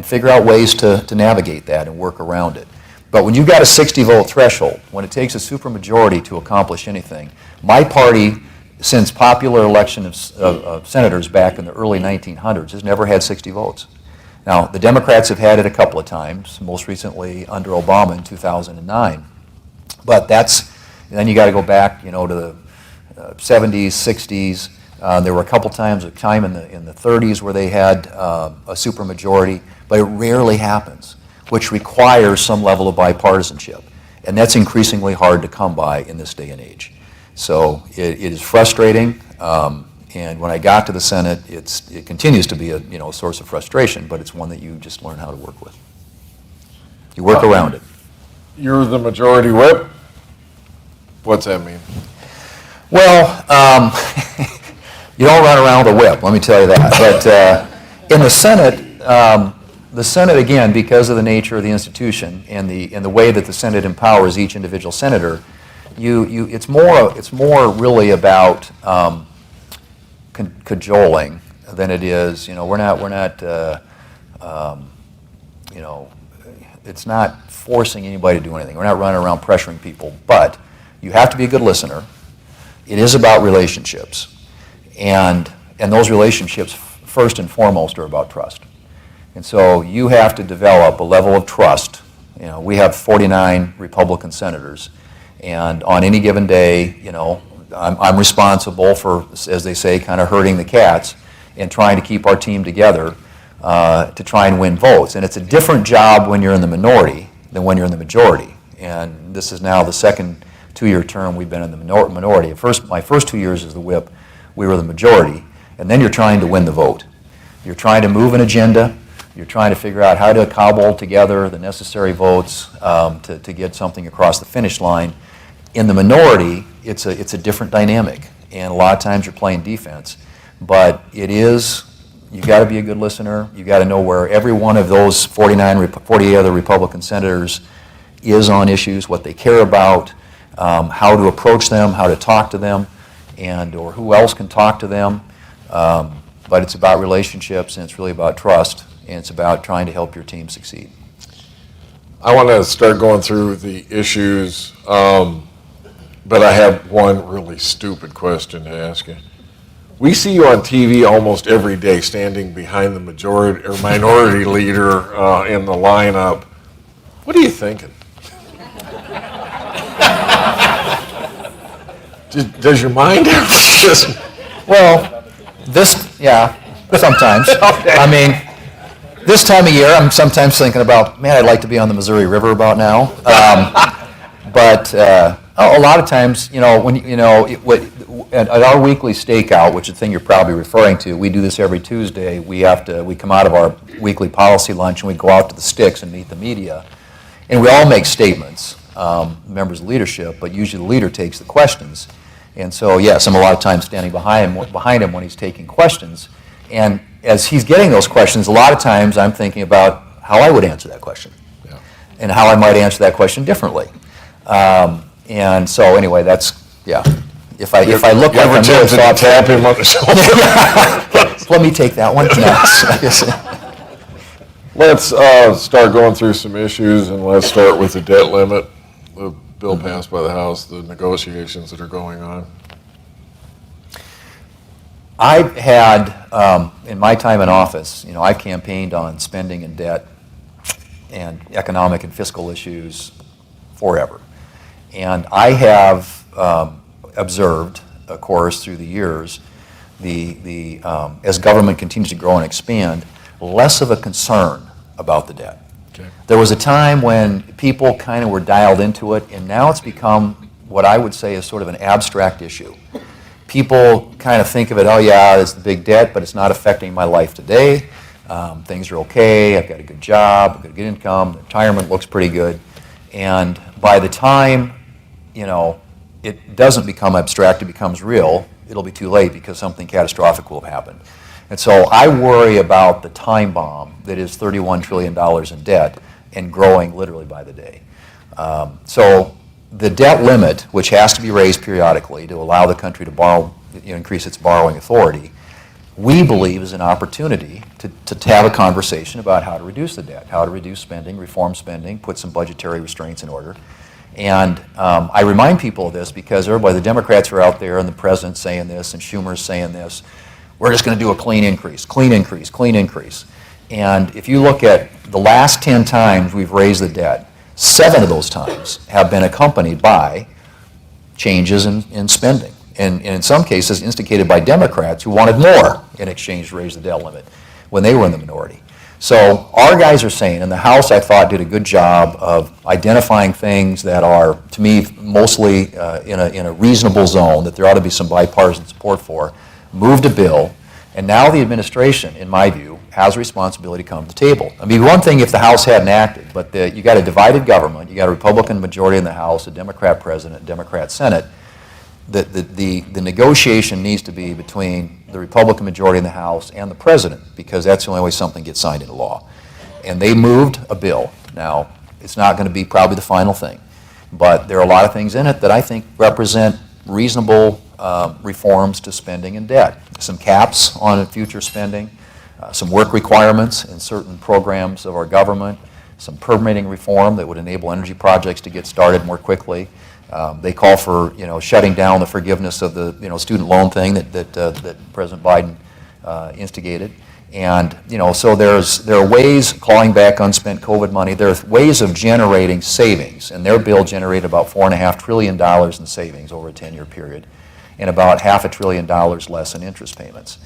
figure out ways to navigate that and work around it. But when you've got a 60-vote threshold, when it takes a supermajority to accomplish anything, my party, since popular election of senators back in the early 1900s, has never had 60 votes. Now, the Democrats have had it a couple of times, most recently under Obama in 2009. But then you got to go back, you know, to the 70s, 60s. There were a couple times in the 30s where they had a supermajority, but it rarely happens, which requires some level of bipartisanship. And that's increasingly hard to come by in this day and age. So it is frustrating, and when I got to the Senate, it continues to be a source of frustration, but it's one that you just learn how to work with. You work around it. You're the majority whip? What's that mean? Well, you don't run around with a whip, let me tell you that. But in the Senate, again, because of the nature of the institution and the way that the Senate empowers each individual senator, it's more really about cajoling than it is. You know, we're not. It's not forcing anybody to do anything. We're not running around pressuring people, but you have to be a good listener. It is about relationships, and those relationships first and foremost are about trust. And so you have to develop a level of trust. You know, we have 49 Republican senators, And on any given day, I'm responsible for, as they say, kind of herding the cats and trying to keep our team together to try and win votes. And it's a different job when you're in the minority than when you're in the majority. And this is now the second two-year term we've been in the minority. My first 2 years as the whip, we were the majority, and then you're trying to win the vote. You're trying to move an agenda. You're trying to figure out how to cobble together the necessary votes to get something across the finish line. In the minority, it's a different dynamic, and a lot of times you're playing defense. But you've got to be a good listener. You've got to know where every one of those 48 other Republican senators is on issues, what they care about, how to approach them, how to talk to them, or who else can talk to them. But it's about relationships, and it's really about trust, and it's about trying to help your team succeed. I want to start going through the issues, but I have one really stupid question to ask you. We see you on TV almost every day standing behind the majority or minority leader in the lineup. What are you thinking? Does your mind ever just... Well, sometimes. Okay. I mean, this time of year, I'm sometimes thinking about, man, I'd like to be on the Missouri River about now. But a lot of times, at our weekly stakeout, which is the thing you're probably referring to, we do this every Tuesday. We come out of our weekly policy lunch and we go out to the sticks and meet the media, and we all make statements, members of leadership, but usually the leader takes the questions. And so, yes, I'm a lot of times standing behind him when he's taking questions. And as he's getting those questions, a lot of times I'm thinking about how I would answer that question, and how I might answer that question differently. And so, anyway, If I look like I'm really thoughtful, tap him on the shoulder. Let me take that one next. Let's start going through some issues, and let's start with the debt limit. The bill passed by the House, the negotiations that are going on. I've had, in my time in office, I campaigned on spending and debt and economic and fiscal issues forever. And I have observed, of course, through the years, as government continues to grow and expand, less of a concern about the debt. Okay. There was a time when people kind of were dialed into it, and now it's become what I would say is sort of an abstract issue. People kind of think of it, oh yeah, it's the big debt, but it's not affecting my life today. Things are okay, I've got a good job, I've got a good income, retirement looks pretty good. And by the time, it doesn't become abstract, it becomes real, it'll be too late because something catastrophic will have happened. And so I worry about the time bomb that is $31 trillion in debt and growing literally by the day. So the debt limit, which has to be raised periodically to allow the country to borrow, increase its borrowing authority, we believe is an opportunity to have a conversation about how to reduce the debt, how to reduce spending, reform spending, put some budgetary restraints in order. And I remind people of this because the Democrats are out there and the president's saying this and Schumer's saying this. We're just going to do a clean increase, clean increase, clean increase. And if you look at the last 10 times we've raised the debt, 7 of those times have been accompanied by changes in spending. And in some cases instigated by Democrats who wanted more in exchange to raise the debt limit when they were in the minority. So our guys are saying, and the House I thought did a good job of identifying things that are, to me, mostly in a reasonable zone, that there ought to be some bipartisan support for, moved a bill, and now the administration, in my view, has a responsibility to come to the table. I mean, one thing if the House hadn't acted, but you got a divided government, you got a Republican majority in the House, a Democrat president, a Democrat Senate. The negotiation needs to be between the Republican majority in the House and the president, because that's the only way something gets signed into law. And they moved a bill. Now, it's not going to be probably the final thing, but there are a lot of things in it that I think represent reasonable reforms to spending and debt. Some caps on future spending, some work requirements in certain programs of our government, some permitting reform that would enable energy projects to get started more quickly. They call for shutting down the forgiveness of the student loan thing that President Biden instigated. And, so there are ways, calling back unspent COVID money, there are ways of generating savings. And their bill generated about $4.5 trillion in savings over a 10-year period, and about $500 billion less in interest payments.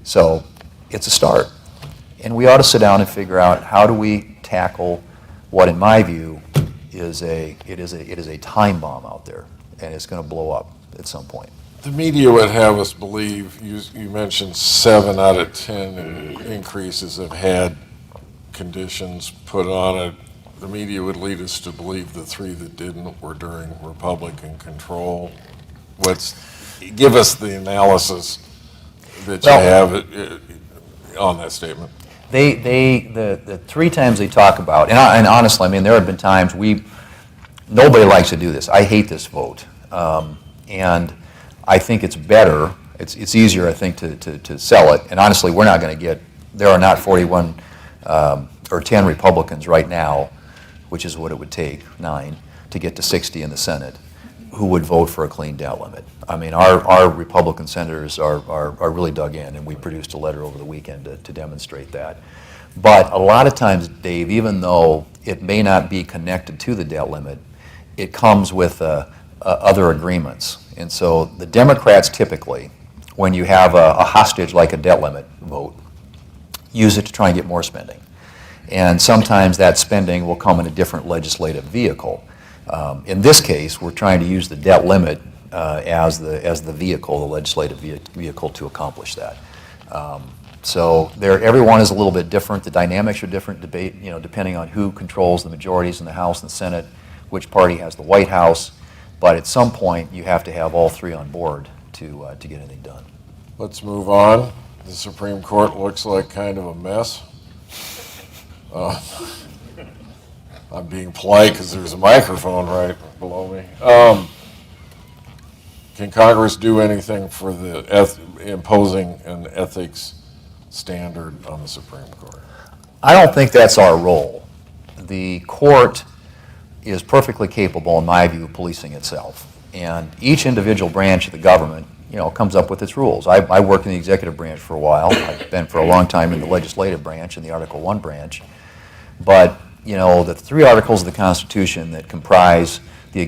So it's a start. And we ought to sit down and figure out, how do we tackle what, in my view, is a time bomb out there, and it's going to blow up at some point. The media would have us believe, you mentioned 7 out of 10 increases have had conditions put on it. The media would lead us to believe the 3 that didn't were during Republican control. Give us the analysis that you have on that statement. The 3 times they talk about, and honestly, I mean, there have been times nobody likes to do this. I hate this vote. And I think it's better, it's easier, I think, to sell it. And honestly, we're not going to there are not 41 or 10 Republicans right now, which is what it would take, 9, to get to 60 in the Senate, who would vote for a clean debt limit. I mean, our Republican senators are really dug in, and we produced a letter over the weekend to demonstrate that. But a lot of times, Dave, even though it may not be connected to the debt limit, it comes with other agreements. And so the Democrats typically, when you have a hostage like a debt limit vote, use it to try and get more spending. And sometimes that spending will come in a different legislative vehicle. In this case, we're trying to use the debt limit as the vehicle, the legislative vehicle to accomplish that. So everyone is a little bit different. The dynamics are different, depending on who controls the majorities in the House and the Senate, which party has the White House. But at some point, you have to have all 3 on board to get anything done. Let's move on. The Supreme Court looks like kind of a mess. I'm being polite because there's a microphone right below me. Can Congress do anything for imposing an ethics standard on the Supreme Court? I don't think that's our role. The court is perfectly capable, in my view, of policing itself. And each individual branch of the government, comes up with its rules. I worked in the executive branch for a while. I've been for a long time in the legislative branch and the Article I branch. But, the 3 articles of the Constitution that comprise the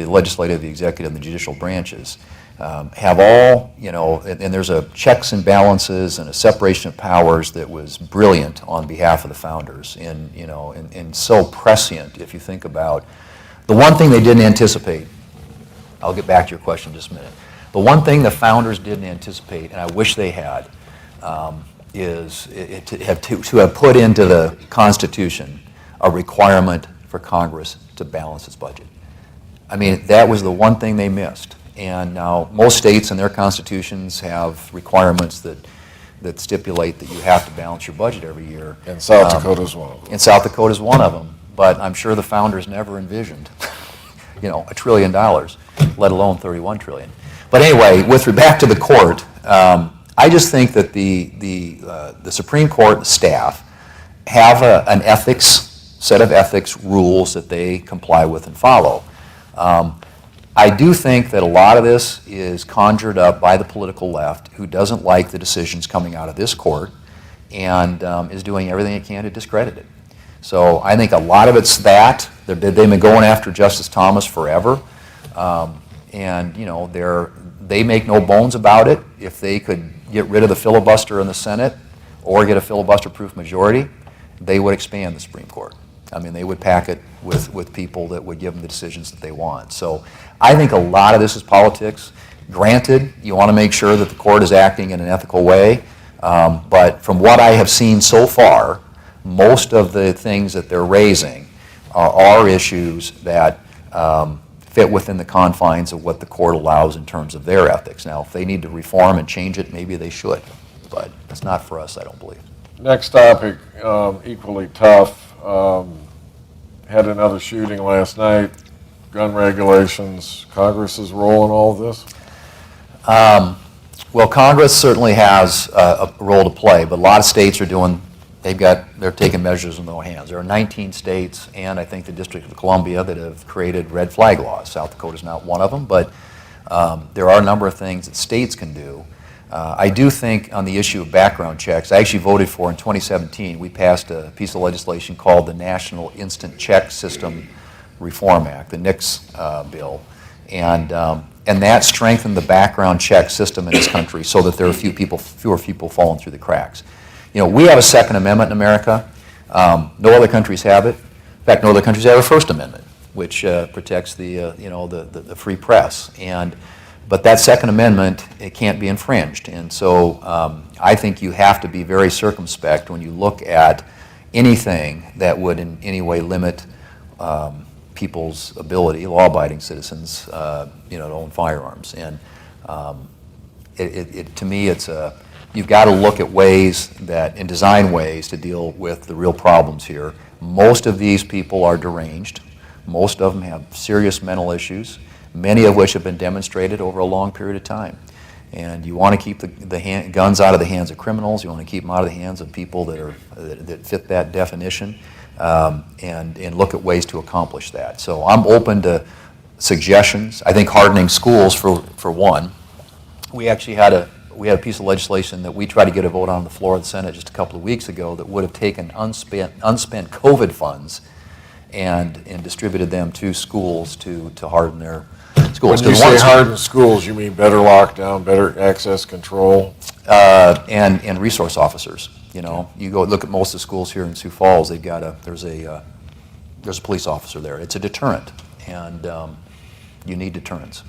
legislative, the executive, and the judicial branches have all, and there's a checks and balances and a separation of powers that was brilliant on behalf of the founders and so prescient if you think about the one thing they didn't anticipate. I'll get back to your question in just a minute. The one thing the founders didn't anticipate, and I wish they had, is to have put into the Constitution a requirement for Congress to balance its budget. I mean, that was the one thing they missed. And now most states in their constitutions have requirements that stipulate that you have to balance your budget every year. And South Dakota is one of them. And South Dakota is one of them. But I'm sure the founders never envisioned, $1 trillion, let alone 31 trillion. But anyway, with back to the court, I just think that the Supreme Court staff have an set of ethics rules that they comply with and follow. I do think that a lot of this is conjured up by the political left, who doesn't like the decisions coming out of this court and is doing everything it can to discredit it. So I think a lot of it's that. They've been going after Justice Thomas forever. And they make no bones about it. If they could get rid of the filibuster in the Senate or get a filibuster-proof majority, they would expand the Supreme Court. I mean, they would pack it with people that would give them the decisions that they want. So I think a lot of this is politics. Granted, you want to make sure that the court is acting in an ethical way, but from what I have seen so far, most of the things that they're raising are issues that fit within the confines of what the court allows in terms of their ethics. Now, if they need to reform and change it, maybe they should, but it's not for us, I don't believe. Next topic, equally tough. Had another shooting last night. Gun regulations. Congress's role in all of this? Well, Congress certainly has a role to play, but a lot of states are they're taking measures in their own hands. There are 19 states and I think the District of Columbia that have created red flag laws. South Dakota is not one of them, but there are a number of things that states can do. I do think on the issue of background checks, I actually voted for in 2017, we passed a piece of legislation called the National Instant Check System Reform Act, the NICS bill. And that strengthened the background check system in this country so that there are fewer people falling through the cracks. You know, we have a Second Amendment in America. No other countries have it. In fact, no other countries have a First Amendment, which protects the free press. But that Second Amendment, it can't be infringed. And so I think you have to be very circumspect when you look at anything that would in any way limit people's ability, law-abiding citizens, to own firearms. And to me, you've got to look at ways and design ways to deal with the real problems here. Most of these people are deranged. Most of them have serious mental issues, many of which have been demonstrated over a long period of time. And you want to keep the guns out of the hands of criminals. You want to keep them out of the hands of people that fit that definition, and look at ways to accomplish that. So I'm open to suggestions. I think hardening schools, for one. We actually had a piece of legislation that we tried to get a vote on the floor of the Senate just a couple of weeks ago that would have taken unspent COVID funds and distributed them to schools to harden their schools. When you say harden schools, you mean better lockdown, better access control? And resource officers. You know, you go look at most of the schools here in Sioux Falls. There's a police officer there. It's a deterrent, and you need deterrence.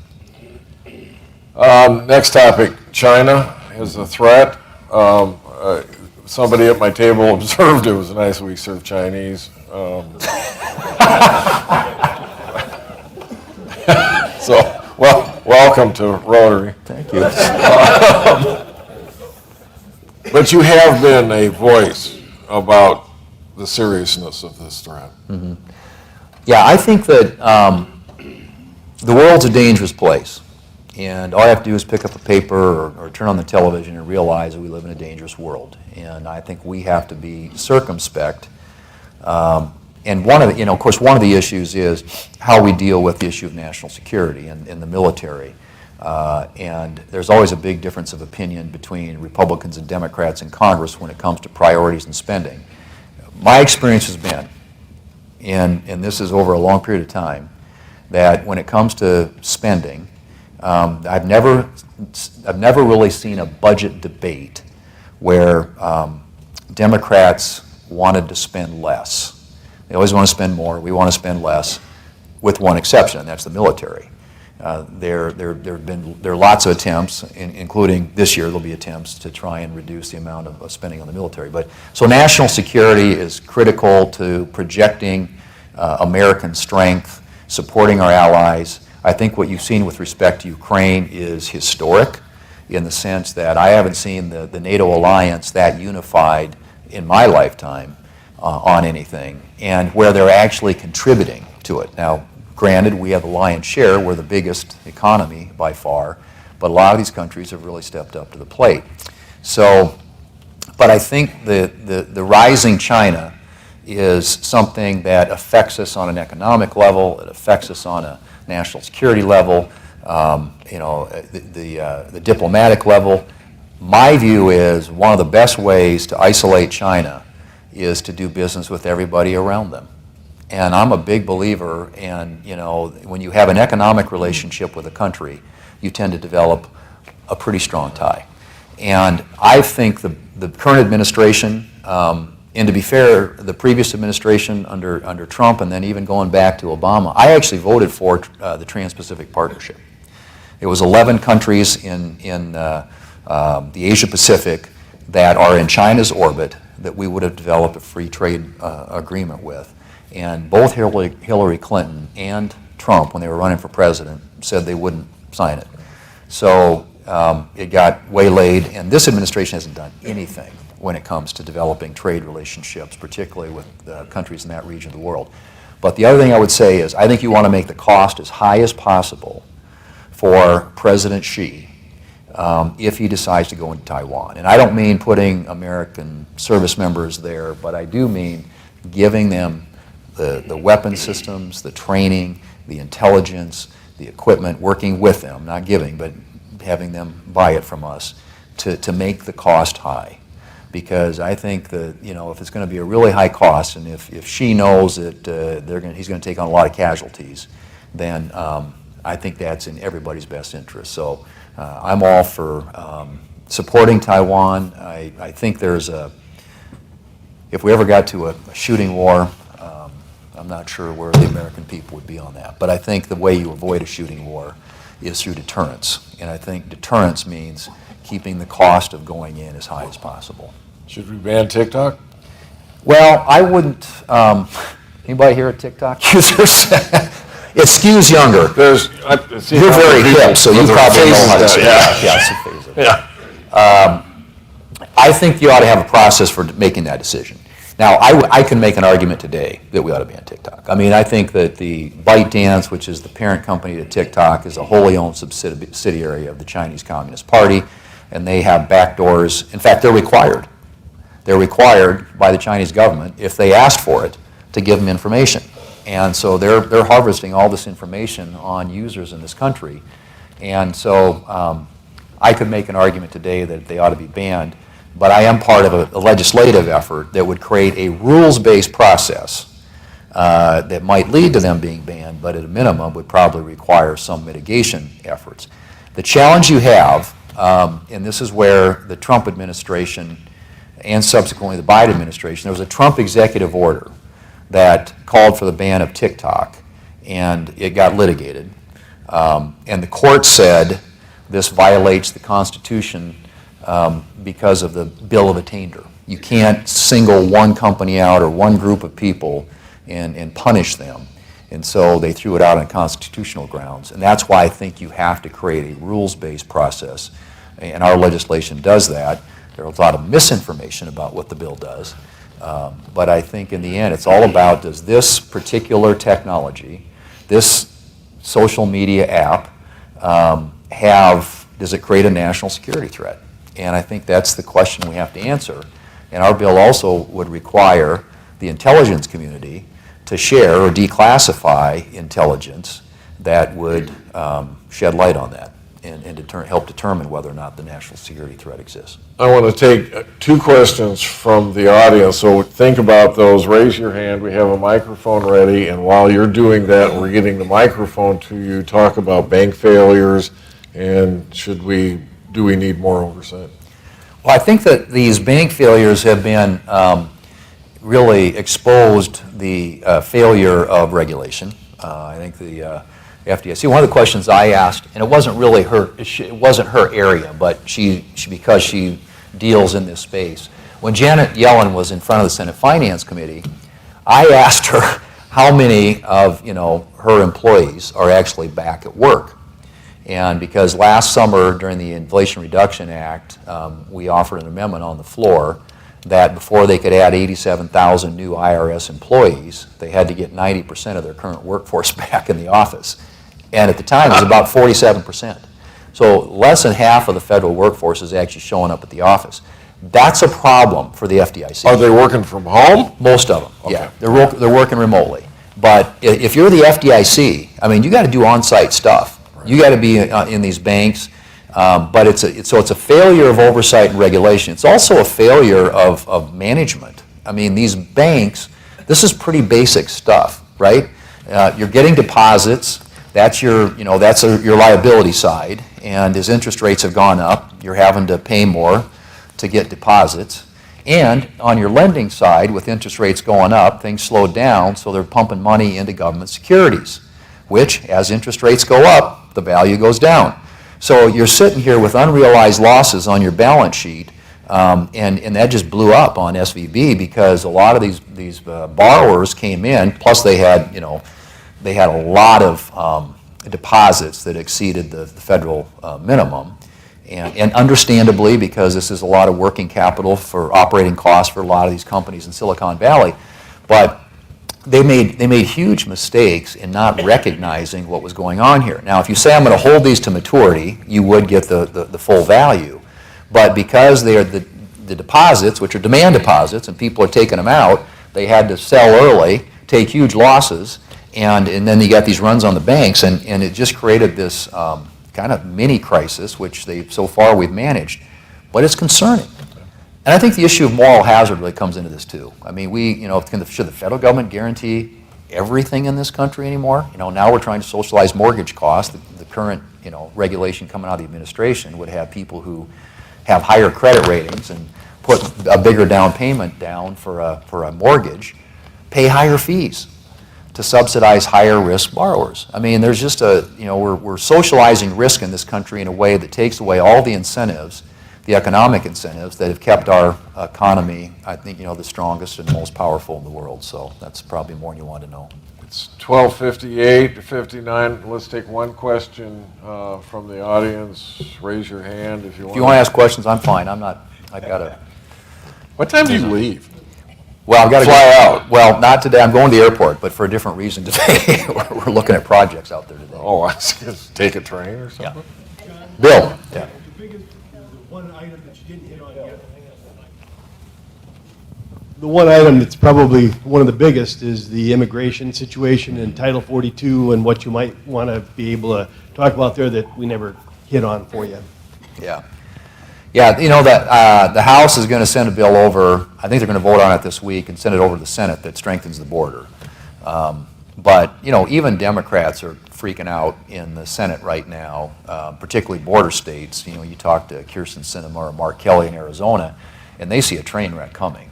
Next topic, China is a threat. Somebody at my table observed it was nice we served Chinese. So, welcome to Rotary. Thank you. But you have been a voice about the seriousness of this threat. Mm-hmm. Yeah, I think that the world's a dangerous place. And all you have to do is pick up a paper or turn on the television and realize that we live in a dangerous world. And I think we have to be circumspect. And one of the issues is how we deal with the issue of national security and the military. And there's always a big difference of opinion between Republicans and Democrats in Congress when it comes to priorities and spending. My experience has been, and this is over a long period of time, that when it comes to spending, I've never really seen a budget debate where Democrats wanted to spend less. They always want to spend more. We want to spend less, with one exception, and that's the military. There are lots of attempts, including this year. There'll be attempts to try and reduce the amount of spending on the military. So national security is critical to projecting American strength, supporting our allies. I think what you've seen with respect to Ukraine is historic, in the sense that I haven't seen the NATO alliance that unified in my lifetime on anything, and where they're actually contributing to it. Now, granted, we have the lion's share. We're the biggest economy by far, but a lot of these countries have really stepped up to the plate. So, but I think the rising China is something that affects us on an economic level. It affects us on a national security level, the diplomatic level. My view is one of the best ways to isolate China is to do business with everybody around them. And I'm a big believer in, when you have an economic relationship with a country, you tend to develop a pretty strong tie. And I think the current administration, and to be fair, the previous administration under Trump, and then even going back to Obama, I actually voted for the Trans-Pacific Partnership. It was 11 countries in the Asia-Pacific that are in China's orbit that we would have developed a free trade agreement with. And both Hillary Clinton and Trump, when they were running for president, said they wouldn't sign it. So it got waylaid, and this administration hasn't done anything when it comes to developing trade relationships, particularly with countries in that region of the world. But the other thing I would say is I think you want to make the cost as high as possible for President Xi if he decides to go into Taiwan. And I don't mean putting American service members there, but I do mean giving them the weapon systems, the training, the intelligence, the equipment, working with them, not giving, but having them buy it from us, to make the cost high. Because I think that, if it's going to be a really high cost, and if she knows that he's going to take on a lot of casualties, then I think that's in everybody's best interest. So I'm all for supporting Taiwan. I think if we ever got to a shooting war, I'm not sure where the American people would be on that. But I think the way you avoid a shooting war is through deterrence. And I think deterrence means keeping the cost of going in as high as possible. Should we ban TikTok? Well, I wouldn't. Anybody here at TikTok users? It skews younger. You're very hip, so you probably know how to say that. Yeah, it's a phase. Yeah. I think you ought to have a process for making that decision. Now, I can make an argument today that we ought to ban TikTok. I mean, I think that the ByteDance, which is the parent company to TikTok, is a wholly owned subsidiary of the Chinese Communist Party, and they have backdoors. In fact, they're required. They're required by the Chinese government, if they asked for it, to give them information. And so they're harvesting all this information on users in this country. And so I could make an argument today that they ought to be banned, but I am part of a legislative effort that would create a rules-based process that might lead to them being banned, but at a minimum would probably require some mitigation efforts. The challenge you have, and this is where the Trump administration and subsequently the Biden administration, there was a Trump executive order that called for the ban of TikTok, and it got litigated. And the court said this violates the Constitution because of the Bill of Attainder. You can't single one company out or one group of people and punish them. And so they threw it out on constitutional grounds. And that's why I think you have to create a rules-based process. And our legislation does that. There's a lot of misinformation about what the bill does. But I think in the end, it's all about, does this particular technology, this social media app, does it create a national security threat? And I think that's the question we have to answer. And our bill also would require the intelligence community to share or declassify intelligence that would shed light on that and help determine whether or not the national security threat exists. I want to take two questions from the audience, so think about those. Raise your hand. We have a microphone ready, and while you're doing that, we're getting the microphone to you. Talk about bank failures, and do we need more oversight? Well, I think that these bank failures have been really exposed the failure of regulation. I think the FDIC. One of the questions I asked, and it wasn't really her area, but because she deals in this space. When Janet Yellen was in front of the Senate Finance Committee, I asked her how many of her employees are actually back at work. And because last summer during the Inflation Reduction Act, we offered an amendment on the floor that before they could add 87,000 new IRS employees, they had to get 90% of their current workforce back in the office. And at the time, it was about 47%. So less than half of the federal workforce is actually showing up at the office. That's a problem for the FDIC. Are they working from home? Most of them, Okay. yeah. They're working remotely. But if you're the FDIC, I mean, you got to do on-site stuff. Right. You got to be in these banks. But it's a failure of oversight and regulation. It's also a failure of management. I mean, these banks, this is pretty basic stuff, right? You're getting deposits. That's your liability side. And as interest rates have gone up, you're having to pay more to get deposits. And on your lending side, with interest rates going up, things slowed down, so they're pumping money into government securities, which, as interest rates go up, the value goes down. So you're sitting here with unrealized losses on your balance sheet, and that just blew up on SVB because a lot of these borrowers came in, plus they had a lot of deposits that exceeded the federal minimum, and understandably, because this is a lot of working capital for operating costs for a lot of these companies in Silicon Valley, but they made huge mistakes in not recognizing what was going on here. Now, if you say I'm going to hold these to maturity, you would get the full value. But because they are the deposits, which are demand deposits, and people are taking them out, they had to sell early, take huge losses, and then you got these runs on the banks, and it just created this kind of mini crisis, which so far we've managed. but it's concerning. And I think the issue of moral hazard really comes into this too. I mean, should the federal government guarantee everything in this country anymore? Now we're trying to socialize mortgage costs. The current, regulation coming out of the administration would have people who have higher credit ratings and put a bigger down payment down for a mortgage, pay higher fees to subsidize higher risk borrowers. I mean, there's just we're socializing risk in this country in a way that takes away all the incentives, the economic incentives that have kept our economy, I think, the strongest and most powerful in the world. So that's probably more than you want to know. It's 12:58 to 59. Let's take one question from the audience. Raise your hand if you want. If you want to ask questions, I'm fine. I've got to. What time do you leave? Well, I've got to Fly out. Well, not today. I'm going to the airport, but for a different reason today. We're looking at projects out there today. Oh, I was going to take a train or something? Bill. Yeah. One item that you didn't hit on yet. The one item that's probably one of the biggest is the immigration situation in Title 42 and what you might want to be able to talk about there that we never hit on for you. Yeah. Yeah, that the House is going to send a bill over. I think they're going to vote on it this week and send it over to the Senate that strengthens the border. But, even Democrats are freaking out in the Senate right now, particularly border states. You talk to Kyrsten Sinema or Mark Kelly in Arizona, and they see a train wreck coming.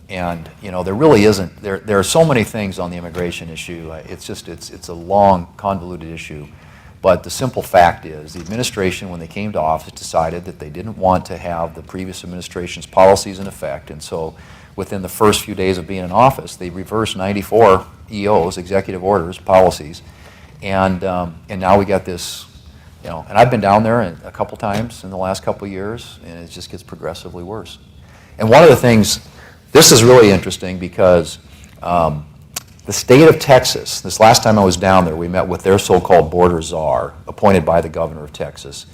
There really isn't. There are so many things on the immigration issue. It's a long, convoluted issue. But the simple fact is, the administration, when they came to office, decided that they didn't want to have the previous administration's policies in effect, and so within the first few days of being in office, they reversed 94 EOs, executive orders, policies, and now we got this, and I've been down there a couple times in the last couple of years, and it just gets progressively worse. And one of the things, this is really interesting because the state of Texas, this last time I was down there, we met with their so-called border czar, appointed by the governor of Texas,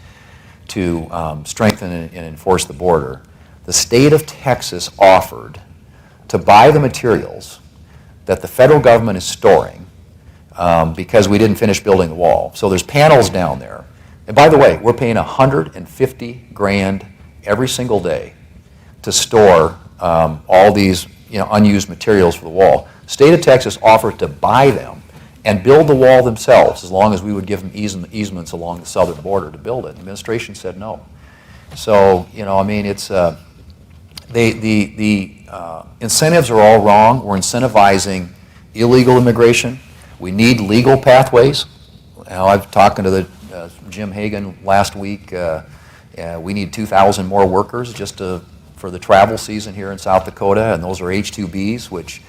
to strengthen and enforce the border. The state of Texas offered to buy the materials that the federal government is storing because we didn't finish building the wall. So there's panels down there. And by the way, we're paying $150,000 every single day to store all these unused materials for the wall. State of Texas offered to buy them and build the wall themselves as long as we would give them easements along the southern border to build it. The administration said no. So, it's the incentives are all wrong. We're incentivizing illegal immigration. We need legal pathways. I've talked to Jim Hagan last week. We need 2,000 more workers just for the travel season here in South Dakota, and those are H-2Bs, which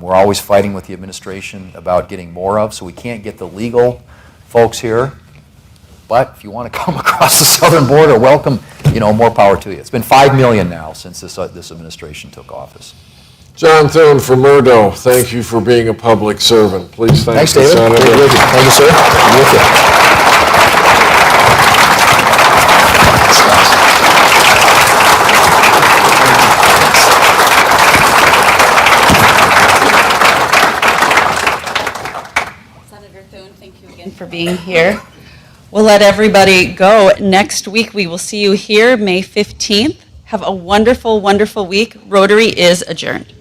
we're always fighting with the administration about getting more of, so we can't get the legal folks here. But if you want to come across the southern border, welcome, more power to you. It's been 5 million now since this administration took office. John Thune from Murdo, thank you for being a public servant. Please thank Thanks, the David. Senator. Thank you, sir. I'm with you. Senator Thune, thank you again for being here. We'll let everybody go. Next week, we will see you here, May 15th. Have a wonderful, wonderful week. Rotary is adjourned.